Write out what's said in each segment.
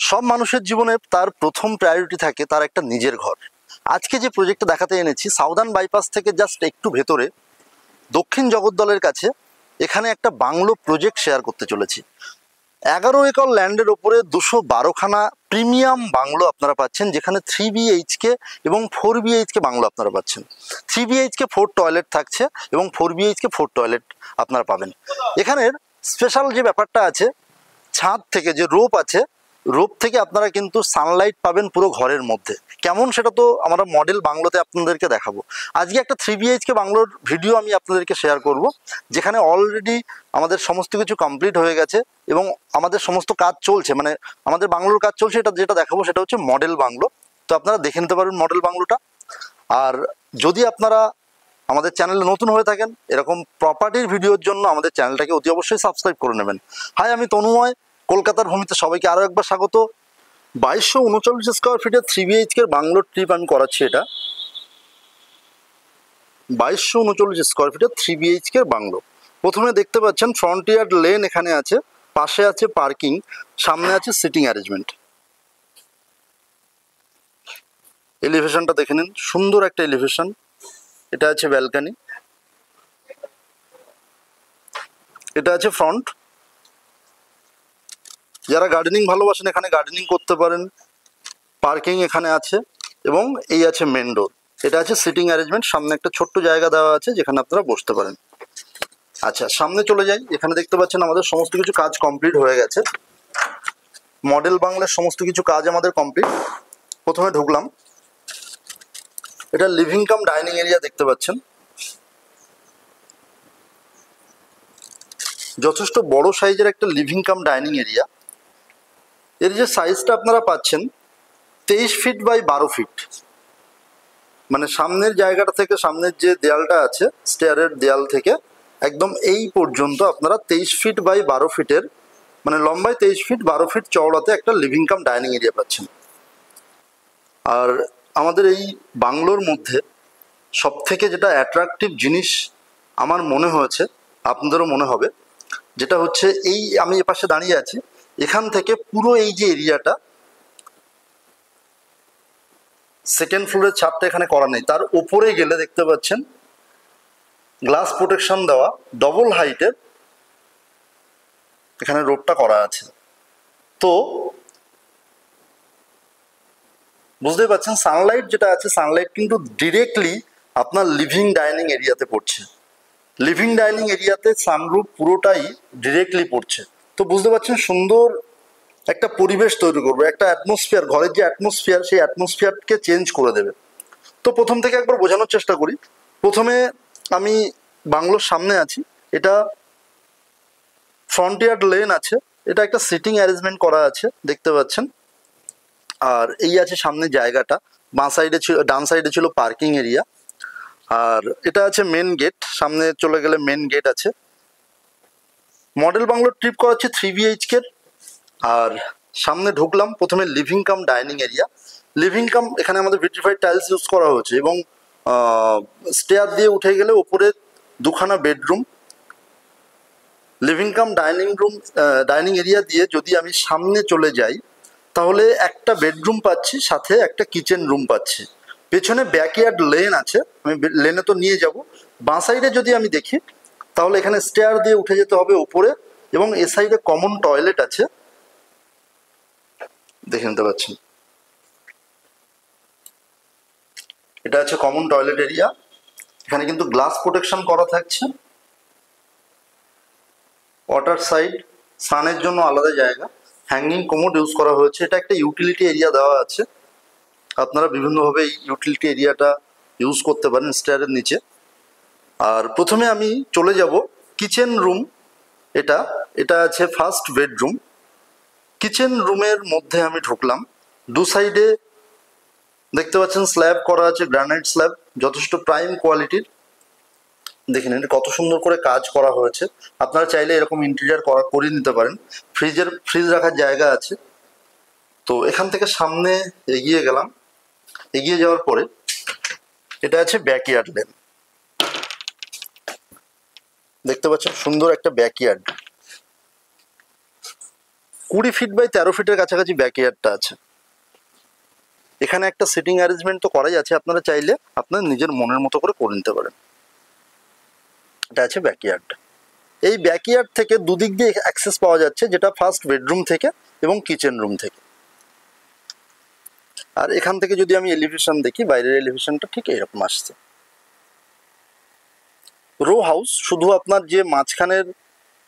সব মানুষের জীবনে তার প্রথম প্রায়োরিটি থাকে তার একটা নিজের ঘর। আজকে যে প্রজেক্টটা দেখাতে এনেছি সাউদার্ন বাইপাস থেকে জাস্ট একটু ভেতরে দক্ষিণ জগদ্দলের কাছে, এখানে একটা বাংলো প্রজেক্ট শেয়ার করতে চলেছি। 11 একর ল্যান্ডের ওপরে 212খানা প্রিমিয়াম বাংলো আপনারা পাচ্ছেন, যেখানে 3BHK এবং 4BHK বাংলো আপনারা পাচ্ছেন। 3BHK 4 টয়লেট থাকছে এবং 4BHK 4 টয়লেট আপনারা পাবেন। এখানের স্পেশাল যে ব্যাপারটা আছে, ছাদ থেকে যে রোপ আছে, রোপ থেকে আপনারা কিন্তু সানলাইট পাবেন পুরো ঘরের মধ্যে। কেমন সেটা তো আমরা মডেল বাংলোতে আপনাদেরকে দেখাবো। আজকে একটা 3BHK বাংলোর ভিডিও আমি আপনাদেরকে শেয়ার করব, যেখানে অলরেডি আমাদের সমস্ত কিছু কমপ্লিট হয়ে গেছে এবং আমাদের সমস্ত কাজ চলছে, মানে আমাদের বাংলোর কাজ চলছে। এটা যেটা দেখাবো সেটা হচ্ছে মডেল বাংলো। তো আপনারা দেখে নিতে পারবেন মডেল বাংলোটা। আর যদি আপনারা আমাদের চ্যানেলে নতুন হয়ে থাকেন, এরকম প্রপার্টির ভিডিওর জন্য আমাদের চ্যানেলটাকে অতি অবশ্যই সাবস্ক্রাইব করে নেবেন। হাই, আমি তনুময়, কলকাতার ভূমিতে সবাইকে আরও একবার স্বাগত। 2239 স্কোয়ার ফিটের 3BHK বাংলোর ট্রিপ আমি করাচ্ছি। এটা 2239 স্কোয়ার ফিটের 3BHK বাংলো। প্রথমে দেখতে পাচ্ছেন ফ্রন্টিয়ার লেন এখানে আছে, পাশে আছে পার্কিং, সামনে আছে সিটিং অ্যারেঞ্জমেন্ট। এলিভেশনটা দেখে নিন, সুন্দর একটা এলিভেশন। এটা আছে ব্যালকনি, এটা আছে ফ্রন্ট। যারা গার্ডেনিং ভালোবাসেন এখানে গার্ডেনিং করতে পারেন। পার্কিং এখানে আছে এবং এই আছে মেন ডোর। এটা আছে সিটিং অ্যারেঞ্জমেন্ট, সামনে একটা ছোট্ট জায়গা দেওয়া আছে যেখানে আপনারা বসতে পারেন। আচ্ছা, সামনে চলে যাই। এখানে দেখতে পাচ্ছেন আমাদের সমস্ত কিছু কাজ কমপ্লিট হয়ে গেছে। মডেল বাংলার সমস্ত কিছু কাজ আমাদের কমপ্লিট। প্রথমে ঢুকলাম, এটা লিভিং কাম ডাইনিং এরিয়া দেখতে পাচ্ছেন। যথেষ্ট বড় সাইজের একটা লিভিং কাম ডাইনিং এরিয়া। এর যে সাইজটা আপনারা পাচ্ছেন 23 ফিট বাই 12 ফিট, মানে সামনের জায়গাটা থেকে, সামনের যে দেয়ালটা আছে স্টেয়ারের দেয়াল থেকে একদম এই পর্যন্ত আপনারা 23 ফিট বাই 12 ফিটের, মানে লম্বায় 23 ফিট 12 ফিট চওড়াতে একটা লিভিং কাম ডাইনিং এরিয়া পাচ্ছেন। আর আমাদের এই বাংলোর মধ্যে সব থেকে যেটা অ্যাট্রাকটিভ জিনিস আমার মনে হয়েছে, আপনাদেরও মনে হবে, যেটা হচ্ছে এই আমি এপাশে দাঁড়িয়ে আছি, এখান থেকে পুরো এই যে এরিয়াটা, সেকেন্ড ফ্লোরের ছাদটা এখানে করা নেই, তার উপরে গেলে দেখতে পাচ্ছেন গ্লাস প্রোটেকশন দেওয়া ডবল হাইটের এখানে রোডটা করা আছে। তো বুঝতেই পারছেন সানলাইট যেটা আছে, সানলাইট কিন্তু ডিরেক্টলি আপনার লিভিং ডাইনিং এরিয়াতে পড়ছে। লিভিং ডাইনিং এরিয়াতে সানরুফ পুরোটাই ডিরেক্টলি পড়ছে। তো বুঝতে পারছেন সুন্দর একটা পরিবেশ তৈরি করবে, একটা অ্যাটমসফিয়ার, ঘরের যে অ্যাটমসফিয়ার সেই অ্যাটমসফিয়ারকে চেঞ্জ করে দেবে। তো প্রথম থেকে একবার বোঝানোর চেষ্টা করি। প্রথমে আমি বাংলোর সামনে আছি, এটা ফ্রন্টিয়ার লেন আছে, এটা একটা সিটিং অ্যারেঞ্জমেন্ট করা আছে দেখতে পাচ্ছেন। আর এই আছে সামনে জায়গাটা, বাঁ সাইডে ছিল, ডান সাইডে ছিল পার্কিং এরিয়া। আর এটা আছে মেন গেট, সামনে চলে গেলে মেন গেট আছে। মডেল বাংলোর ট্রিপ করাচ্ছি 3BHK। আর সামনে ঢুকলাম, প্রথমে living cum dining area. Living কাম এখানে আমাদের ভিট্রিফাইড টাইলস ইউজ করা হয়েছে এবং স্টেয়ার দিয়ে উঠে গেলে উপরে দুখানা bedroom. Living cum dining area দিয়ে যদি আমি সামনে চলে যাই তাহলে একটা বেডরুম পাচ্ছি, সাথে একটা কিচেন রুম পাচ্ছি। পেছনে ব্যাকইয়ার্ড লেন আছে, আমি লেনে তো নিয়ে যাব। বাঁ সাইডে যদি আমি দেখি তাহলে এখানে স্টেয়ার দিয়ে উঠে যেতে হবে উপরে এবং এ সাইডে কমন টয়লেট আছে, দেখে নিতে পাচ্ছেন। এটা আছে কমন টয়লেট এরিয়া, এখানে কিন্তু গ্লাস প্রোটেকশন করা থাকছে। ওয়াটার সাইড, সানের জন্য আলাদা জায়গা, হ্যাঙ্গিং কোমোড ইউজ করা হয়েছে। এটা একটা ইউটিলিটি এরিয়া দেওয়া আছে, আপনারা বিভিন্নভাবে এই ইউটিলিটি এরিয়াটা ইউজ করতে পারেন স্টেয়ারের নিচে। আর প্রথমে আমি চলে যাব কিচেন রুম। এটা এটা আছে ফার্স্ট বেডরুম। কিচেন রুমের মধ্যে আমি ঢুকলাম, দু সাইডে দেখতে পাচ্ছেন স্ল্যাব করা আছে, গ্রানাইট স্ল্যাব, যথেষ্ট প্রাইম কোয়ালিটির। দেখে নিন কত সুন্দর করে কাজ করা হয়েছে। আপনারা চাইলে এরকম ইন্টেরিয়ার করে নিতে পারেন। ফ্রিজ রাখার জায়গা আছে। তো এখান থেকে সামনে এগিয়ে গেলাম, এগিয়ে যাওয়ার পরে এটা আছে ব্যাকইয়ার্ড লেন, দেখতে পাচ্ছেন সুন্দর একটা ব্যাকইয়ার্ড। 20 ফিট বাই 13 ফিটের কাছাকাছি ব্যাকইয়ার্ডটা আছে। এখানে একটা সিটিং অ্যারেঞ্জমেন্ট তো করাই আছে, আপনারা চাইলে আপনার নিজের মনের মতো করে নিতে পারেন। এটা আছে ব্যাকইয়ার্ড। এই ব্যাকইয়ার্ড থেকে দুদিক দিয়ে অ্যাক্সেস পাওয়া যাচ্ছে, যেটা ফার্স্ট বেডরুম থেকে এবং কিচেন রুম থেকে। আর এখান থেকে যদি আমি এলিভেশন দেখি, বাইরের এলিভেশনটা ঠিক এরকম আসছে। রো হাউস, শুধু আপনার যে মাঝখানের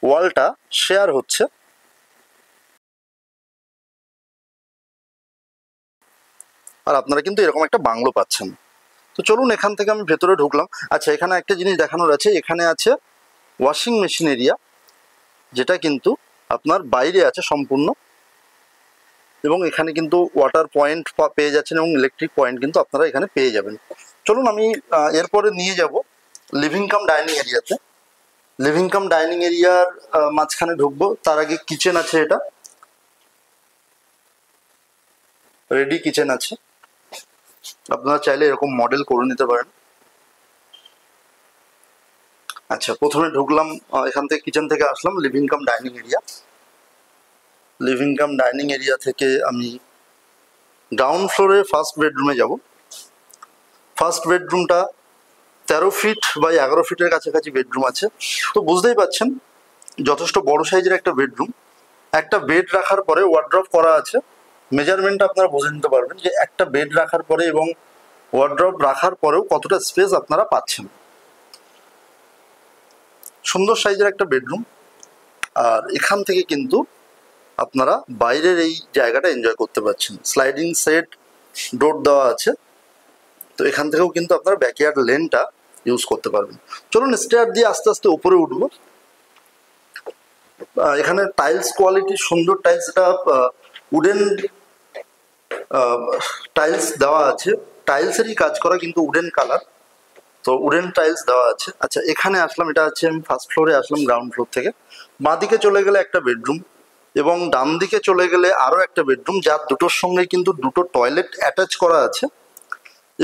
ওয়ালটা শেয়ার হচ্ছে, আর আপনারা কিন্তু এরকম একটা বাংলো পাচ্ছেন। তো চলুন এখান থেকে আমি ভেতরে ঢুকলাম। আচ্ছা, এখানে একটা জিনিস দেখানোর আছে, এখানে আছে ওয়াশিং মেশিন এরিয়া, যেটা কিন্তু আপনার বাইরে আছে সম্পূর্ণ, এবং এখানে কিন্তু ওয়াটার পয়েন্ট পেয়ে যাচ্ছেন এবং ইলেকট্রিক পয়েন্ট কিন্তু আপনারা এখানে পেয়ে যাবেন। চলুন আমি এরপরে নিয়ে যাব লিভিং কাম ডাইনিং এরিয়াতে। লিভিং কাম ডাইনিং এরিয়ার মাঝখানে ঢুকবো, তার আগে কিচেন আছে, এটা রেডি কিচেন আছে, আপনারা চাইলে এরকম মডেল করে নিতে পারেন। আচ্ছা, প্রথমে ঢুকলাম, এখান থেকে কিচেন থেকে আসলাম living cum dining area. Living cum dining area থেকে আমি গ্রাউন্ড ফ্লোরে ফার্স্ট বেডরুমে যাব। ফার্স্ট বেডরুমটা 13 ফিট বাই 11 ফিটের কাছাকাছি বেডরুম আছে। তো বুঝতেই পাচ্ছেন যথেষ্ট বড় সাইজের একটা বেডরুম। একটা বেড রাখার পরে ওয়ার্ড্রপ করা আছে, মেজারমেন্টটা আপনারা বুঝে নিতে পারবেন যে একটা বেড রাখার পরে এবং ওয়ার্ড্রপ রাখার পরেও কতটা স্পেস আপনারা পাচ্ছেন। সুন্দর সাইজের একটা বেডরুম। আর এখান থেকে কিন্তু আপনারা বাইরের এই জায়গাটা এনজয় করতে পারছেন। স্লাইডিং সেট ডোর দেওয়া আছে, তো এখান থেকেও কিন্তু আপনারা ব্যাকইয়ার্ড লেনটা ইউজ করতে পারবেন। চলুন স্টেয়ার দিয়ে আস্তে আস্তে উপরে উঠবো। এখানে টাইলস কোয়ালিটি সুন্দর টাইলস, এটা উডেন টাইলস দেওয়া আছে, টাইলসেরই কাজ করা কিন্তু উডেন কালার, তো উডেন টাইলস দেওয়া আছে। আচ্ছা, এখানে আসলাম, এটা আছে আমি ফার্স্ট ফ্লোরে আসলাম গ্রাউন্ড ফ্লোর থেকে। বাঁ দিকে চলে গেলে একটা বেডরুম এবং ডান দিকে চলে গেলে আরও একটা বেডরুম, যার দুটোর সঙ্গে কিন্তু দুটো টয়লেট অ্যাটাচ করা আছে।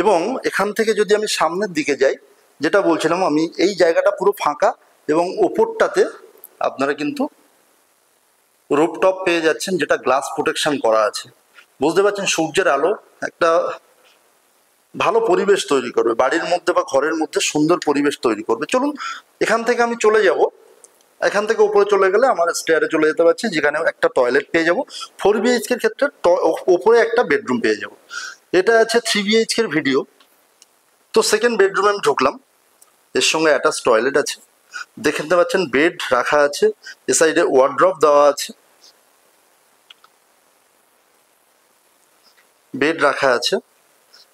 এবং এখান থেকে যদি আমি সামনের দিকে যাই, যেটা বলছিলাম আমি, এই জায়গাটা পুরো ফাঁকা এবং ওপরটাতে আপনারা কিন্তু রুফটপ পেয়ে যাচ্ছেন, যেটা গ্লাস প্রোটেকশন করা আছে। বুঝতে পারছেন সূর্যের আলো একটা ভালো পরিবেশ তৈরি করবে বাড়ির মধ্যে বা ঘরের মধ্যে, সুন্দর পরিবেশ তৈরি করবে। চলুন এখান থেকে আমি চলে যাব, এখান থেকে উপরে চলে গেলে আমার স্টেয়ারে চলে যেতে পারছি, যেখানে একটা টয়লেট পেয়ে যাব। 4 বিএইচকের ক্ষেত্রে ওপরে একটা বেডরুম পেয়ে যাব। এটা আছে 3 বিএইচকের ভিডিও। তো সেকেন্ড বেডরুমে আমি ঢুকলাম, এর সঙ্গে অ্যাটাচ টয়লেট আছে, দেখতে পাচ্ছেন বেড রাখা আছে, এ সাইডে ওয়ার্ড্রপ দেওয়া আছে, বেড রাখা আছে,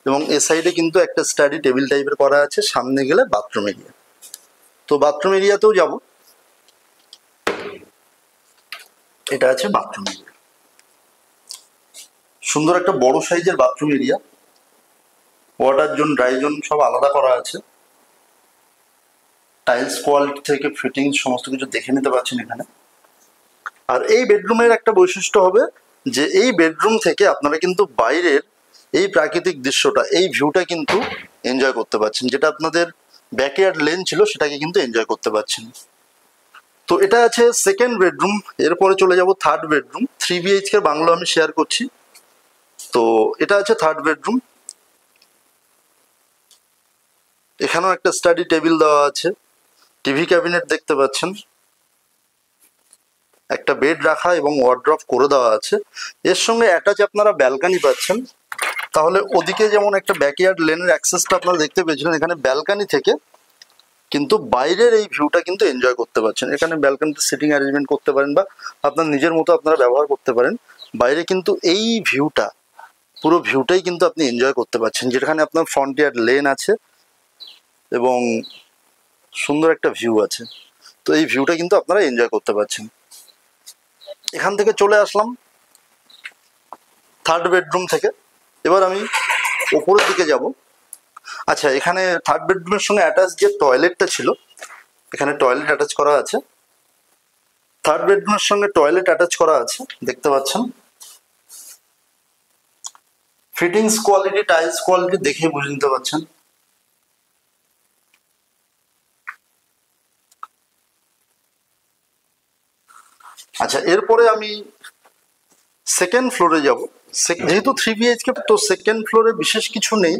এবং এ সাইডে কিন্তু একটা স্টাডি টেবিল টাইপের করা আছে। সামনে গেলে বাথরুম এরিয়া, তো বাথরুম এরিয়াতেও যাব। এটা আছে বাথরুম এরিয়া, সুন্দর একটা বড় সাইজের bathroom area, water zone dry zone সব আলাদা করা আছে। টাইলস কোয়ালিটি থেকে ফিটিং সমস্ত কিছু দেখে নিতে পারছেন এখানে। আর এই বেডরুমের একটা বৈশিষ্ট্য হবে যে এই বেডরুম থেকে আপনারা কিন্তু বাইরের এই প্রাকৃতিক দৃশ্যটা, এই ভিউটা কিন্তু এনজয় করতে পারছেন, যেটা আপনাদের ব্যাকইয়ার্ড লেন ছিল সেটাকে কিন্তু এনজয় করতে পারছেন। তো এটা আছে সেকেন্ড বেডরুম। এরপরে চলে যাব থার্ড বেডরুম। 3 বিএইচকে বাংলো আমি শেয়ার করছি। তো এটা আছে থার্ড বেডরুম। এখানেও একটা স্টাডি টেবিল দেওয়া আছে, টিভি ক্যাবিনেট দেখতে পাচ্ছেন, একটা বেড রাখা এবং ওয়ার্ড্রপ করে দেওয়া আছে। এর সঙ্গে অ্যাটাচ আপনারা ব্যালকানি পাচ্ছেন। তাহলে ওদিকে যেমন একটা ব্যাকইয়ার্ড লেনের অ্যাক্সেসটা আপনারা দেখতে পেয়েছিলেন, এখানে ব্যালকানি থেকে কিন্তু বাইরের এই ভিউটা কিন্তু এনজয় করতে পারছেন। এখানে ব্যালকানিতে সিটিং অ্যারেঞ্জমেন্ট করতে পারেন বা আপনার নিজের মতো আপনারা ব্যবহার করতে পারেন। বাইরে কিন্তু এই ভিউটা, পুরো ভিউটাই কিন্তু আপনি এনজয় করতে পারছেন, যেখানে আপনার ফ্রন্টিয়ার লেন আছে এবং সুন্দর একটা ভিউ আছে। তো এই ভিউটা কিন্তু আপনারা এনজয় করতে পারছেন। এখান থেকে চলে আসলাম থার্ড বেডরুম থেকে। এবার আমি ওপরের দিকে যাব। আচ্ছা, এখানে থার্ড বেডরুমের সঙ্গে অ্যাটাচ যে টয়লেটটা ছিল, এখানে টয়লেট অ্যাটাচ করা আছে। থার্ড বেডরুমের সঙ্গে টয়লেট অ্যাটাচ করা আছে, দেখতে পাচ্ছেন। ফিটিংস কোয়ালিটি, টাইলস কোয়ালিটি দেখে বুঝে নিতে পারছেন। আচ্ছা, এরপরে আমি সেকেন্ড ফ্লোরে যাব। যেহেতু 3 BHK, তো সেকেন্ড ফ্লোরে বিশেষ কিছু নেই,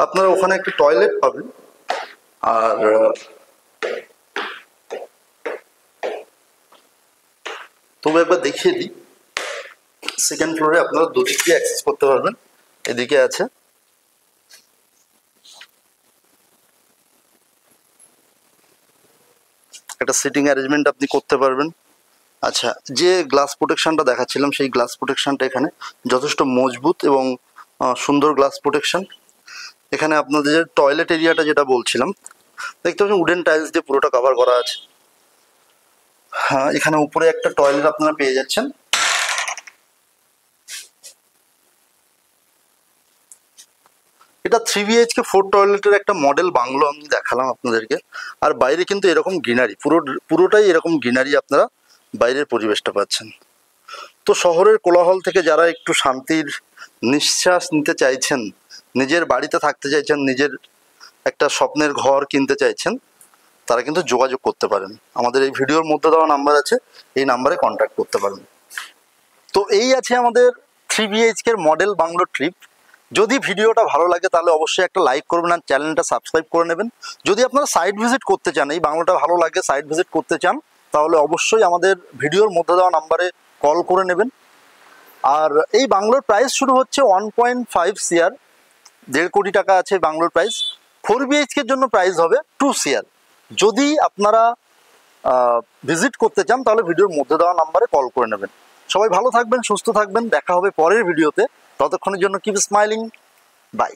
আপনারা ওখানে একটা টয়লেট পাবেন। আর তবে একবার দেখিয়ে দিই, সেকেন্ড ফ্লোরে আপনারা দুদিক দিয়ে অ্যাক্সেস করতে পারবেন। এদিকে আছে একটা সিটিং অ্যারেঞ্জমেন্ট, আপনি করতে পারবেন। আচ্ছা, যে গ্লাস প্রোটেকশনটা দেখাচ্ছিলাম, সেই গ্লাস প্রোটেকশনটা এখানে যথেষ্ট মজবুত এবং সুন্দর গ্লাস প্রোটেকশন। এখানে আপনাদের টয়লেট এরিয়াটা যেটা বলছিলাম, দেখতে পাচ্ছেন উডেন টাইলস দিয়ে পুরোটা কভার করা আছে। হ্যাঁ, এখানে উপরে একটা টয়লেট আপনারা পেয়ে যাচ্ছেন। এটা 3 BHK 4 টয়লেটের একটা মডেল বাংলো আমি দেখালাম আপনাদেরকে। আর বাইরে কিন্তু এরকম গ্রিনারি, পুরোটাই এরকম গ্রিনারি, আপনারা বাইরের পরিবেশটা পাচ্ছেন। তো শহরের কোলাহল থেকে যারা একটু শান্তির নিঃশ্বাস নিতে চাইছেন, নিজের বাড়িতে থাকতে চাইছেন, নিজের একটা স্বপ্নের ঘর কিনতে চাইছেন, তারা কিন্তু যোগাযোগ করতে পারেন। আমাদের এই ভিডিওর মধ্যে দেওয়া নাম্বার আছে, এই নাম্বারে কন্ট্যাক্ট করতে পারেন। তো এই আছে আমাদের 3 BHK মডেল বাংলো ট্রিপ। যদি ভিডিওটা ভালো লাগে তাহলে অবশ্যই একটা লাইক করবেন আর চ্যানেলটা সাবস্ক্রাইব করে নেবেন। যদি আপনারা সাইট ভিজিট করতে চান, এই বাংলোটা ভালো লাগে, সাইট ভিজিট করতে চান, তাহলে অবশ্যই আমাদের ভিডিওর মধ্যে দেওয়া নাম্বারে কল করে নেবেন। আর এই বাংলোর প্রাইস শুরু হচ্ছে 1.5 CR, 1.5 কোটি টাকা আছে বাংলোর প্রাইস। 4 BHK জন্য প্রাইস হবে 2 CR। যদি আপনারা ভিজিট করতে চান তাহলে ভিডিওর মধ্যে দেওয়া নাম্বারে কল করে নেবেন। সবাই ভালো থাকবেন, সুস্থ থাকবেন, দেখা হবে পরের ভিডিওতে। ততক্ষণের জন্য কিপ স্মাইলিং, বাই।